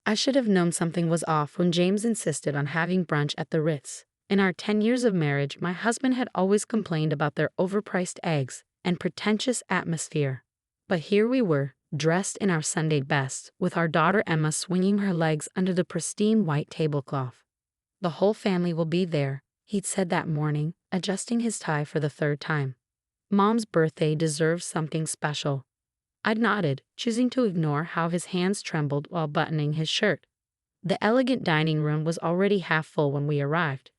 I should have known something was off when James insisted on having brunch at the Ritz. In our 10 years of marriage, my husband had always complained about their overpriced eggs and pretentious atmosphere. But here we were, dressed in our Sunday best, with our daughter Emma swinging her legs under the pristine white tablecloth. The whole family will be there, he'd said that morning, adjusting his tie for the third time. Mom's birthday deserves something special. I'd nodded, choosing to ignore how his hands trembled while buttoning his shirt. The elegant dining room was already half full when we arrived.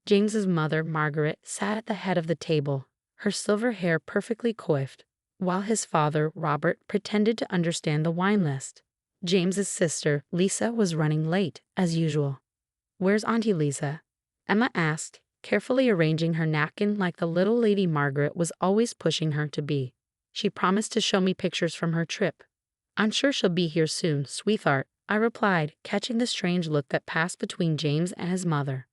James's mother, Margaret, sat at the head of the table, her silver hair perfectly coiffed, while his father, Robert, pretended to understand the wine list. James's sister, Lisa, was running late, as usual. "Where's Auntie Lisa?" Emma asked, carefully arranging her napkin like the little lady Margaret was always pushing her to be. "She promised to show me pictures from her trip." "I'm sure she'll be here soon, sweetheart," I replied, catching the strange look that passed between James and his mother.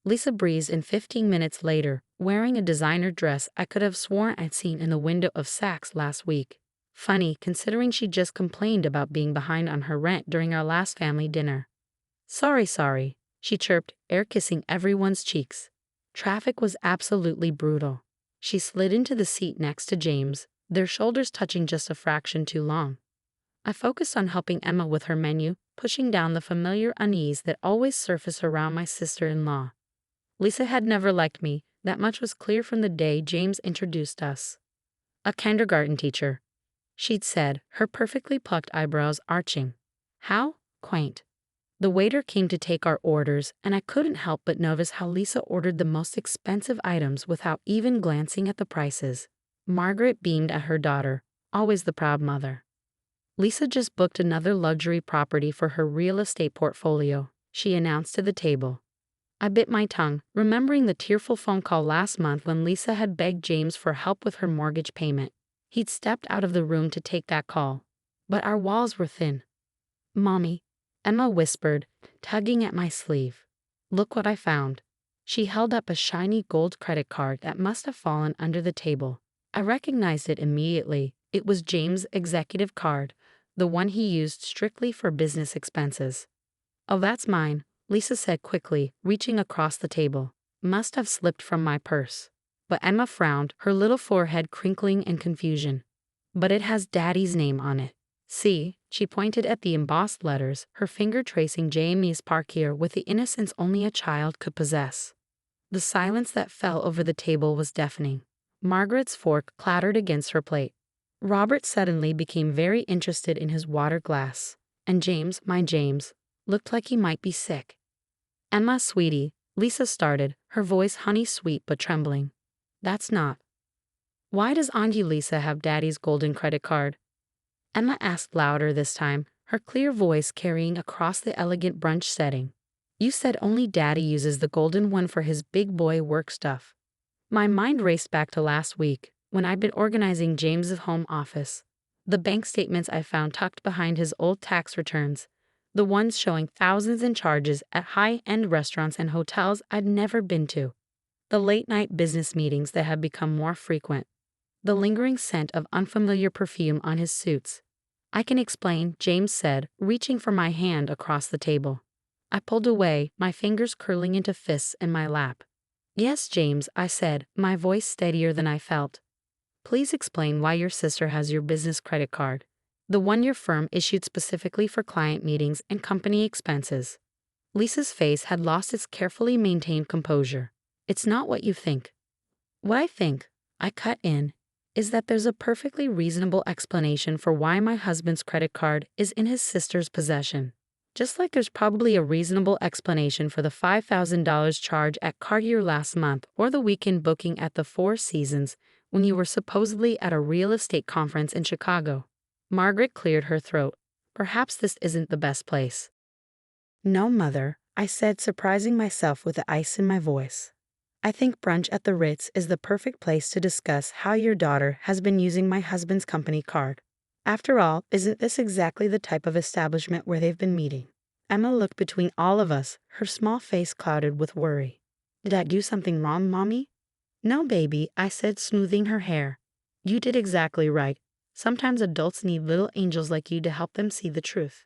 Lisa breezed in 15 minutes later, wearing a designer dress I could have sworn I'd seen in the window of Saks last week. Funny, considering she just complained about being behind on her rent during our last family dinner. Sorry, she chirped, air-kissing everyone's cheeks. Traffic was absolutely brutal. She slid into the seat next to James, their shoulders touching just a fraction too long. I focused on helping Emma with her menu, pushing down the familiar unease that always surfaced around my sister-in-law. Lisa had never liked me, that much was clear from the day James introduced us. "A kindergarten teacher," she'd said, her perfectly plucked eyebrows arching. How quaint. The waiter came to take our orders, and I couldn't help but notice how Lisa ordered the most expensive items without even glancing at the prices. Margaret beamed at her daughter, always the proud mother. "Lisa just booked another luxury property for her real estate portfolio," she announced to the table. I bit my tongue, remembering the tearful phone call last month when Lisa had begged James for help with her mortgage payment. He'd stepped out of the room to take that call. But our walls were thin. "Mommy," Emma whispered, tugging at my sleeve. "Look what I found." She held up a shiny gold credit card that must have fallen under the table. I recognized it immediately. It was James' executive card, the one he used strictly for business expenses. "Oh, that's mine," Lisa said quickly, reaching across the table. "Must have slipped from my purse." But Emma frowned, her little forehead crinkling in confusion. "But it has Daddy's name on it. See," she pointed at the embossed letters, her finger tracing Jamie's parkier with the innocence only a child could possess. The silence that fell over the table was deafening. Margaret's fork clattered against her plate. Robert suddenly became very interested in his water glass. And James, my James, looked like he might be sick. "Emma, sweetie," Lisa started, her voice honey-sweet but trembling. "That's not. Why does Auntie Lisa have Daddy's golden credit card?" Emma asked louder this time, her clear voice carrying across the elegant brunch setting. "You said only Daddy uses the golden one for his big boy work stuff." My mind raced back to last week, when I'd been organizing James's home office. The bank statements I found tucked behind his old tax returns, the ones showing thousands in charges at high-end restaurants and hotels I'd never been to. The late-night business meetings that had become more frequent. The lingering scent of unfamiliar perfume on his suits. "I can explain," James said, reaching for my hand across the table. I pulled away, my fingers curling into fists in my lap. "Yes, James," I said, my voice steadier than I felt. "Please explain why your sister has your business credit card. The one your firm issued specifically for client meetings and company expenses." Lisa's face had lost its carefully maintained composure. "It's not what you think." "What I think," I cut in, "is that there's a perfectly reasonable explanation for why my husband's credit card is in his sister's possession. Just like there's probably a reasonable explanation for the $5,000 charge at Cartier last month or the weekend booking at the Four Seasons when you were supposedly at a real estate conference in Chicago." Margaret cleared her throat. "Perhaps this isn't the best place." "No, Mother," I said, surprising myself with the ice in my voice. "I think brunch at the Ritz is the perfect place to discuss how your daughter has been using my husband's company card. After all, isn't this exactly the type of establishment where they've been meeting?" Emma looked between all of us, her small face clouded with worry. "Did I do something wrong, Mommy?" "No, baby," I said, smoothing her hair. "You did exactly right. Sometimes adults need little angels like you to help them see the truth."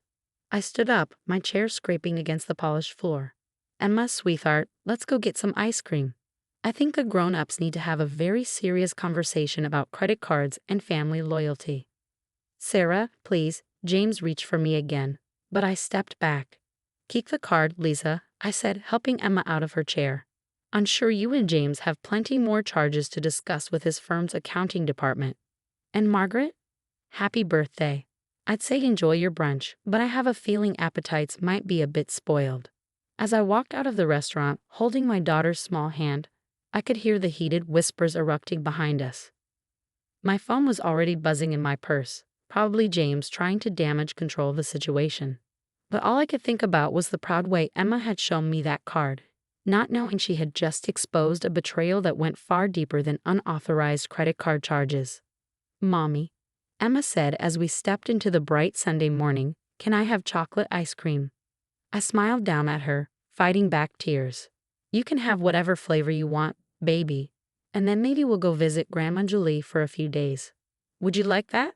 I stood up, my chair scraping against the polished floor. Emma, sweetheart, let's go get some ice cream. I think the grown-ups need to have a very serious conversation about credit cards and family loyalty. Sarah, please. James reached for me again, but I stepped back. Keep the card, Lisa, I said, helping Emma out of her chair. I'm sure you and James have plenty more charges to discuss with his firm's accounting department. And Margaret? Happy birthday. I'd say enjoy your brunch, but I have a feeling appetites might be a bit spoiled. As I walked out of the restaurant, holding my daughter's small hand, I could hear the heated whispers erupting behind us. My phone was already buzzing in my purse, probably James trying to damage control of the situation. But all I could think about was the proud way Emma had shown me that card, not knowing she had just exposed a betrayal that went far deeper than unauthorized credit card charges. Mommy, Emma said as we stepped into the bright Sunday morning, can I have chocolate ice cream? I smiled down at her, fighting back tears. You can have whatever flavor you want, baby. And then maybe we'll go visit Grandma Julie for a few days. Would you like that?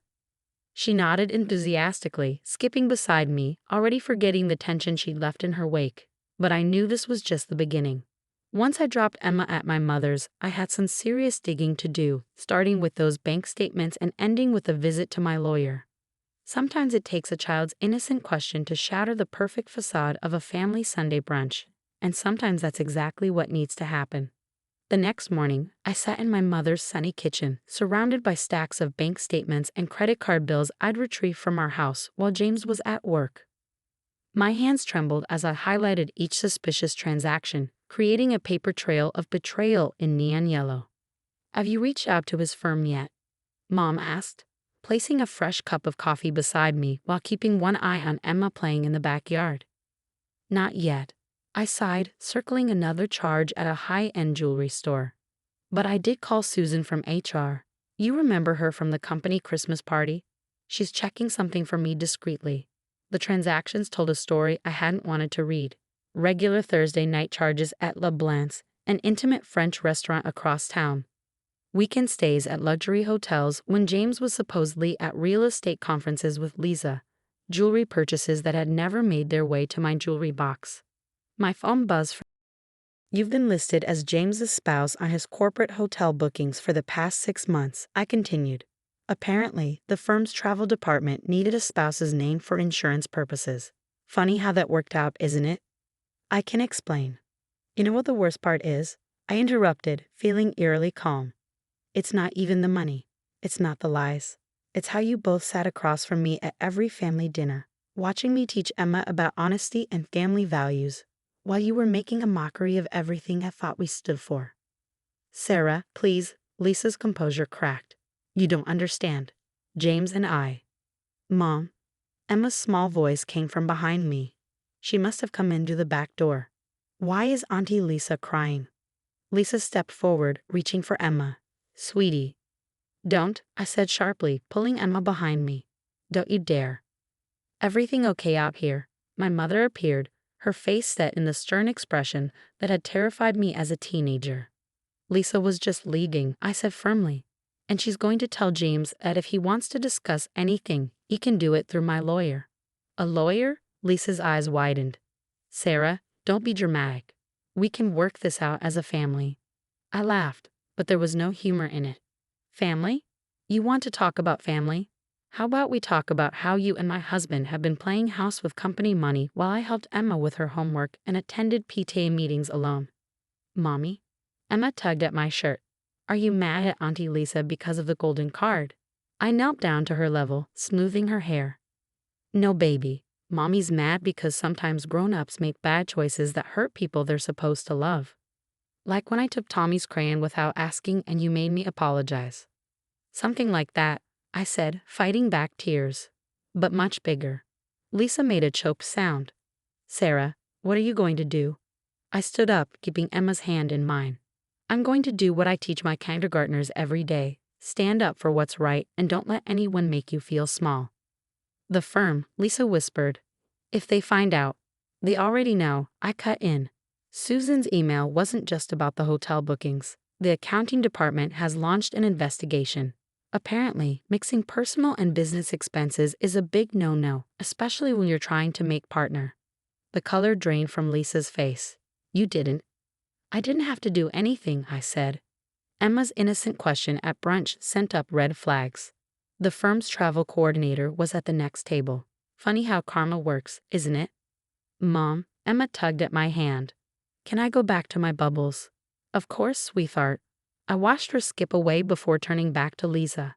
She nodded enthusiastically, skipping beside me, already forgetting the tension she'd left in her wake. But I knew this was just the beginning. Once I dropped Emma at my mother's, I had some serious digging to do, starting with those bank statements and ending with a visit to my lawyer. Sometimes it takes a child's innocent question to shatter the perfect facade of a family Sunday brunch, and sometimes that's exactly what needs to happen. The next morning, I sat in my mother's sunny kitchen, surrounded by stacks of bank statements and credit card bills I'd retrieved from our house while James was at work. My hands trembled as I highlighted each suspicious transaction, creating a paper trail of betrayal in neon yellow. Have you reached out to his firm yet? Mom asked, placing a fresh cup of coffee beside me while keeping one eye on Emma playing in the backyard. Not yet. I sighed, circling another charge at a high-end jewelry store. But I did call Susan from HR. You remember her from the company Christmas party? She's checking something for me discreetly. The transactions told a story I hadn't wanted to read. Regular Thursday night charges at La Blanche, an intimate French restaurant across town. Weekend stays at luxury hotels when James was supposedly at real estate conferences with Lisa. Jewelry purchases that had never made their way to my jewelry box. My phone buzzed. You've been listed as James's spouse on his corporate hotel bookings for the past 6 months, I continued. Apparently, the firm's travel department needed a spouse's name for insurance purposes. Funny how that worked out, isn't it? I can explain. You know what the worst part is? I interrupted, feeling eerily calm. It's not even the money. It's not the lies. It's how you both sat across from me at every family dinner, watching me teach Emma about honesty and family values, while you were making a mockery of everything I thought we stood for. Sarah, please, Lisa's composure cracked. You don't understand. James and I. Mom. Emma's small voice came from behind me. She must have come in through the back door. Why is Aunty Lisa crying? Lisa stepped forward, reaching for Emma. Sweetie. Don't, I said sharply, pulling Emma behind me. Don't you dare. Everything okay out here? My mother appeared, her face set in the stern expression that had terrified me as a teenager. Lisa was just leaving, I said firmly. And she's going to tell James that if he wants to discuss anything, he can do it through my lawyer. A lawyer? Lisa's eyes widened. Sarah, don't be dramatic. We can work this out as a family. I laughed, but there was no humor in it. Family? You want to talk about family? How about we talk about how you and my husband have been playing house with company money while I helped Emma with her homework and attended PTA meetings alone? Mommy? Emma tugged at my shirt. Are you mad at Aunty Lisa because of the golden card? I knelt down to her level, smoothing her hair. No, baby. Mommy's mad because sometimes grown-ups make bad choices that hurt people they're supposed to love. Like when I took Tommy's crayon without asking and you made me apologize. Something like that, I said, fighting back tears. But much bigger. Lisa made a choked sound. Sarah, what are you going to do? I stood up, keeping Emma's hand in mine. I'm going to do what I teach my kindergartners every day. Stand up for what's right and don't let anyone make you feel small. The firm, Lisa whispered. If they find out, they already know, I cut in. Susan's email wasn't just about the hotel bookings. The accounting department has launched an investigation. Apparently, mixing personal and business expenses is a big no-no, especially when you're trying to make partner. The color drained from Lisa's face. You didn't. I didn't have to do anything, I said. Emma's innocent question at brunch sent up red flags. The firm's travel coordinator was at the next table. Funny how karma works, isn't it? Mom, Emma tugged at my hand. Can I go back to my bubbles? Of course, sweetheart. I watched her skip away before turning back to Lisa.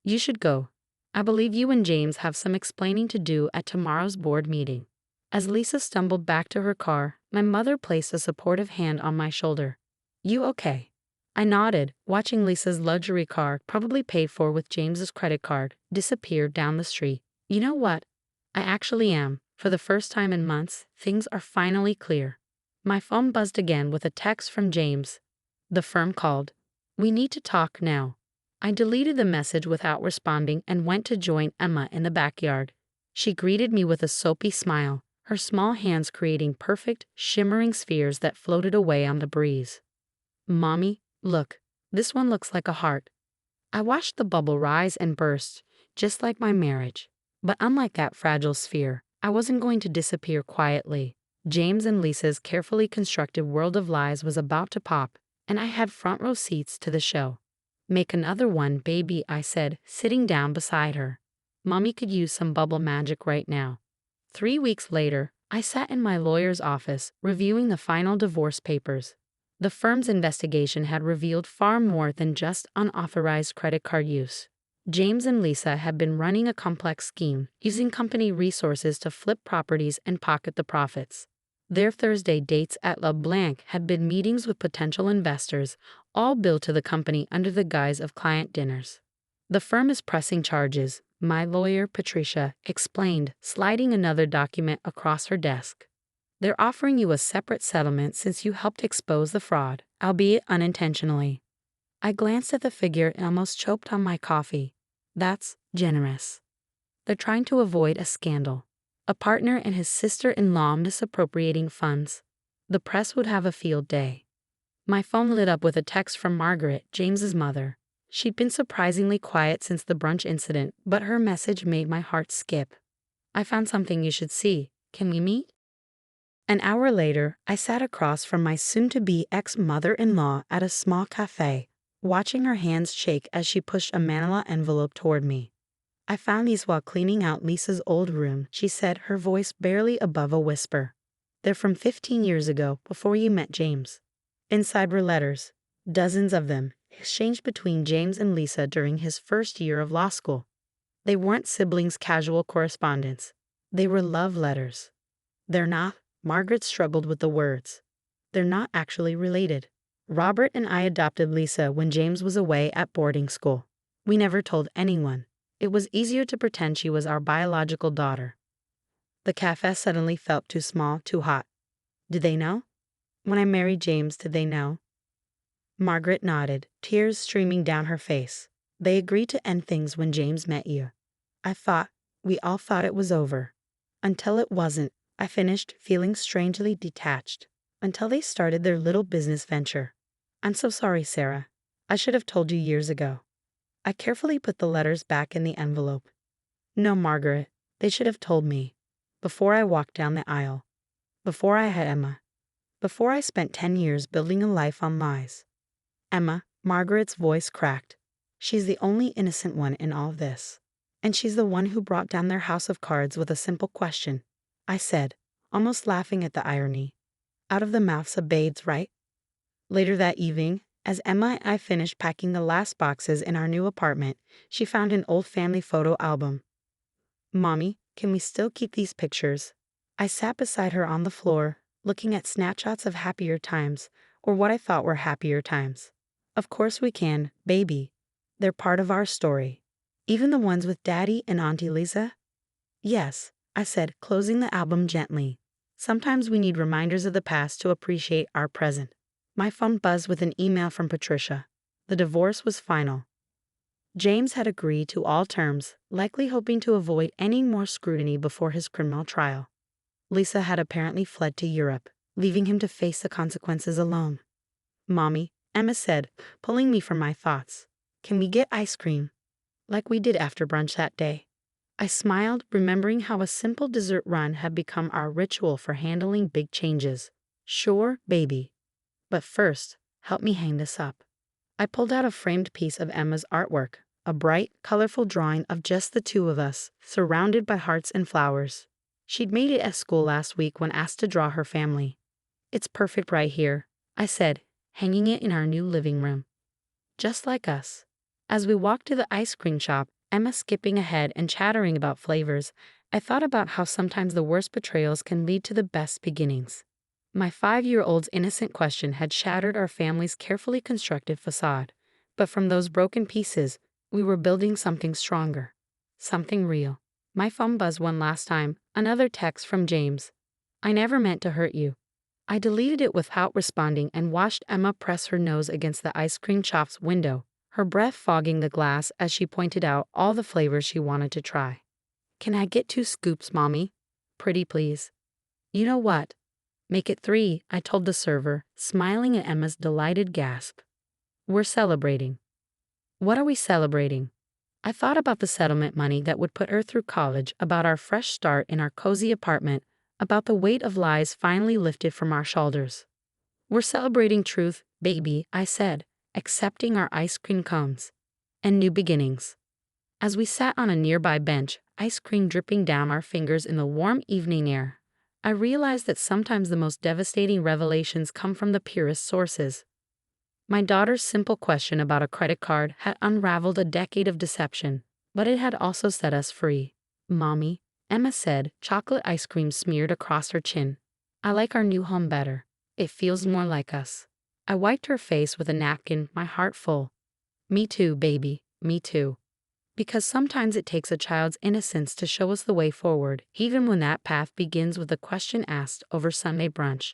You should go. I believe you and James have some explaining to do at tomorrow's board meeting. As Lisa stumbled back to her car, my mother placed a supportive hand on my shoulder. You okay? I nodded, watching Lisa's luxury car, probably paid for with James's credit card, disappear down the street. You know what? I actually am. For the first time in months, things are finally clear. My phone buzzed again with a text from James. The firm called. We need to talk now. I deleted the message without responding and went to join Emma in the backyard. She greeted me with a soapy smile, her small hands creating perfect, shimmering spheres that floated away on the breeze. Mommy, look, this one looks like a heart. I watched the bubble rise and burst, just like my marriage. But unlike that fragile sphere, I wasn't going to disappear quietly. James and Lisa's carefully constructed world of lies was about to pop, and I had front row seats to the show. Make another one, baby, I said, sitting down beside her. Mommy could use some bubble magic right now. 3 weeks later, I sat in my lawyer's office, reviewing the final divorce papers. The firm's investigation had revealed far more than just unauthorized credit card use. James and Lisa had been running a complex scheme, using company resources to flip properties and pocket the profits. Their Thursday dates at La Blanc had been meetings with potential investors, all billed to the company under the guise of client dinners. The firm is pressing charges, my lawyer, Patricia, explained, sliding another document across her desk. They're offering you a separate settlement since you helped expose the fraud, albeit unintentionally. I glanced at the figure and almost choked on my coffee. That's generous. They're trying to avoid a scandal. A partner and his sister-in-law misappropriating funds. The press would have a field day. My phone lit up with a text from Margaret, James's mother. She'd been surprisingly quiet since the brunch incident, but her message made my heart skip. I found something you should see. Can we meet? An hour later, I sat across from my soon-to-be ex-mother-in-law at a small cafe, watching her hands shake as she pushed a manila envelope toward me. I found these while cleaning out Lisa's old room, she said, her voice barely above a whisper. They're from 15 years ago, before you met James. Inside were letters, dozens of them, exchanged between James and Lisa during his first year of law school. They weren't siblings' casual correspondence. They were love letters. They're not, Margaret struggled with the words. They're not actually related. Robert and I adopted Lisa when James was away at boarding school. We never told anyone. It was easier to pretend she was our biological daughter. The cafe suddenly felt too small, too hot. Did they know? When I married James, did they know? Margaret nodded, tears streaming down her face. They agreed to end things when James met you. We all thought it was over. Until it wasn't, I finished, feeling strangely detached. Until they started their little business venture. I'm so sorry, Sarah. I should have told you years ago. I carefully put the letters back in the envelope. No, Margaret, they should have told me. Before I walked down the aisle. Before I had Emma. Before I spent 10 years building a life on lies. Emma, Margaret's voice cracked. She's the only innocent one in all this. And she's the one who brought down their house of cards with a simple question. I said, almost laughing at the irony. Out of the mouths of babes, right? Later that evening, as Emma and I finished packing the last boxes in our new apartment, she found an old family photo album. Mommy, can we still keep these pictures? I sat beside her on the floor, looking at snapshots of happier times, or what I thought were happier times. Of course we can, baby. They're part of our story. Even the ones with Daddy and Aunty Lisa? Yes, I said, closing the album gently. Sometimes we need reminders of the past to appreciate our present. My phone buzzed with an email from Patricia. The divorce was final. James had agreed to all terms, likely hoping to avoid any more scrutiny before his criminal trial. Lisa had apparently fled to Europe, leaving him to face the consequences alone. Mommy, Emma said, pulling me from my thoughts. Can we get ice cream? Like we did after brunch that day. I smiled, remembering how a simple dessert run had become our ritual for handling big changes. Sure, baby. But first, help me hang this up. I pulled out a framed piece of Emma's artwork, a bright, colorful drawing of just the two of us, surrounded by hearts and flowers. She'd made it at school last week when asked to draw her family. It's perfect right here, I said, hanging it in our new living room. Just like us. As we walked to the ice cream shop, Emma skipping ahead and chattering about flavors, I thought about how sometimes the worst betrayals can lead to the best beginnings. My 5-year-old's innocent question had shattered our family's carefully constructed facade. But from those broken pieces, we were building something stronger. Something real. My phone buzzed one last time, another text from James. I never meant to hurt you. I deleted it without responding and watched Emma press her nose against the ice cream shop's window, her breath fogging the glass as she pointed out all the flavors she wanted to try. Can I get 2 scoops, Mommy? Pretty please. You know what? Make it 3, I told the server, smiling at Emma's delighted gasp. We're celebrating. What are we celebrating? I thought about the settlement money that would put her through college, about our fresh start in our cozy apartment, about the weight of lies finally lifted from our shoulders. We're celebrating truth, baby, I said, accepting our ice cream cones. And new beginnings. As we sat on a nearby bench, ice cream dripping down our fingers in the warm evening air, I realized that sometimes the most devastating revelations come from the purest sources. My daughter's simple question about a credit card had unraveled a decade of deception, but it had also set us free. Mommy, Emma said, chocolate ice cream smeared across her chin. I like our new home better. It feels more like us. I wiped her face with a napkin, my heart full. Me too, baby, me too. Because sometimes it takes a child's innocence to show us the way forward, even when that path begins with a question asked over Sunday brunch.